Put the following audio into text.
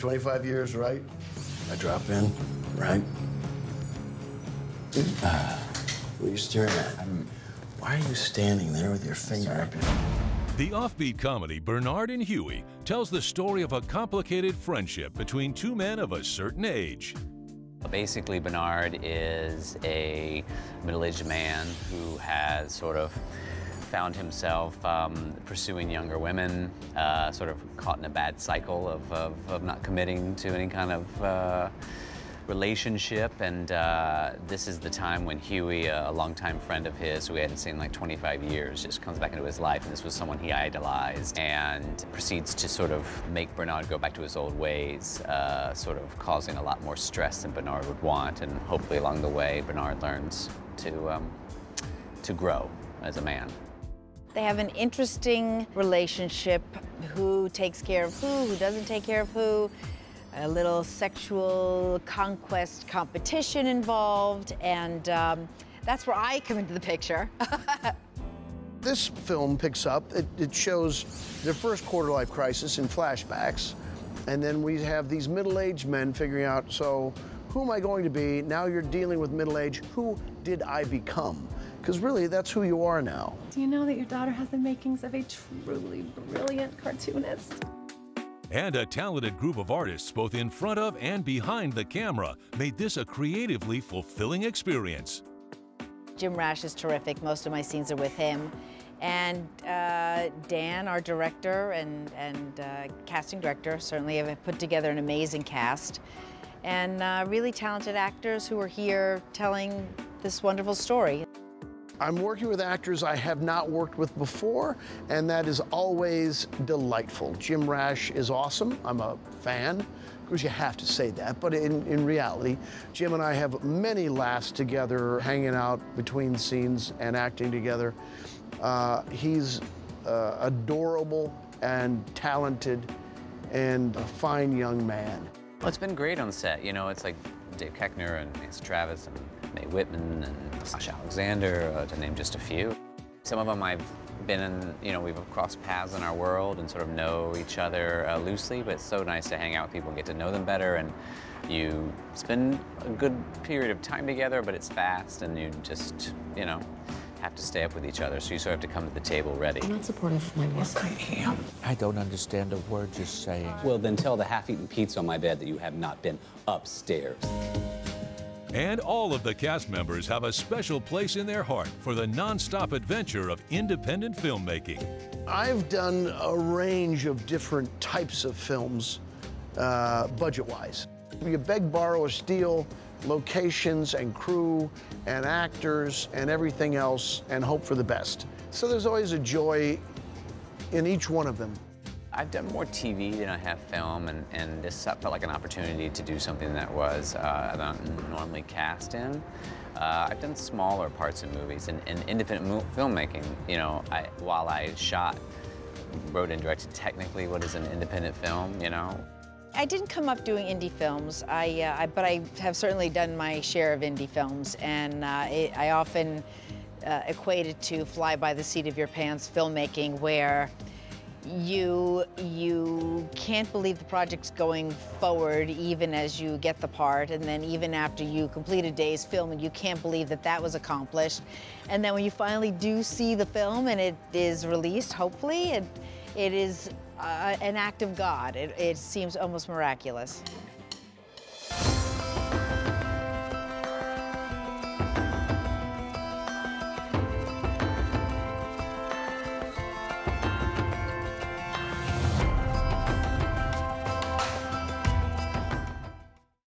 25 years, right? I drop in, right? What are you staring at? Why are you standing there with your finger up your... The offbeat comedy Bernard and Huey tells the story of a complicated friendship between two men of a certain age. Basically, Bernard is a middle-aged man who has sort of found himself pursuing younger women, sort of caught in a bad cycle of not committing to any kind of relationship. And this is the time when Huey, a longtime friend of his who he hadn't seen in like 25 years, just comes back into his life, and this was someone he idolized, and proceeds to sort of make Bernard go back to his old ways, sort of causing a lot more stress than Bernard would want. And hopefully along the way, Bernard learns to grow as a man. They have an interesting relationship, who takes care of who doesn't take care of who. A little sexual conquest competition involved, and that's where I come into the picture. This film picks up, it shows their first quarter-life crisis in flashbacks, and then we have these middle-aged men figuring out, so who am I going to be? Now you're dealing with middle age. Who did I become? Because really, that's who you are now. Do you know that your daughter has the makings of a truly brilliant cartoonist? And a talented group of artists both in front of and behind the camera made this a creatively fulfilling experience. Jim Rash is terrific. Most of my scenes are with him. And Dan, our director and casting director, certainly have put together an amazing cast. And really talented actors who are here telling this wonderful story. I'm working with actors I have not worked with before, and that is always delightful. Jim Rash is awesome. I'm a fan. Of course, you have to say that, but in reality, Jim and I have many laughs together, hanging out between scenes and acting together. He's adorable and talented and a fine young man. Well, it's been great on set. You know, it's like Dave Koechner and Nancy Travis and Mae Whitman and Sasha Alexander, to name just a few. Some of them I've been in, you know, we've crossed paths in our world and sort of know each other loosely, but it's so nice to hang out with people and get to know them better, and you spend a good period of time together, but it's fast, and you just, you know, have to stay up with each other, so you sort of have to come to the table ready. I'm not supportive of my work. Yes, I am. I don't understand a word you're saying. Well, then tell the half-eaten pizza on my bed that you have not been upstairs. And all of the cast members have a special place in their heart for the non-stop adventure of independent filmmaking. I've done a range of different types of films, budget-wise. You beg, borrow, or steal locations and crew and actors and everything else and hope for the best. So there's always a joy in each one of them. I've done more TV than I have film, and this felt like an opportunity to do something that was not normally cast in. I've done smaller parts in movies, and independent filmmaking, you know, while I shot, wrote and directed technically what is an independent film, you know. I didn't come up doing indie films, but I have certainly done my share of indie films, and I often equate it to fly by the seat of your pants filmmaking, where you can't believe the project's going forward even as you get the part, and then even after you complete a day's film, and you can't believe that that was accomplished. And then when you finally do see the film and it is released, hopefully, it is an act of God. It seems almost miraculous.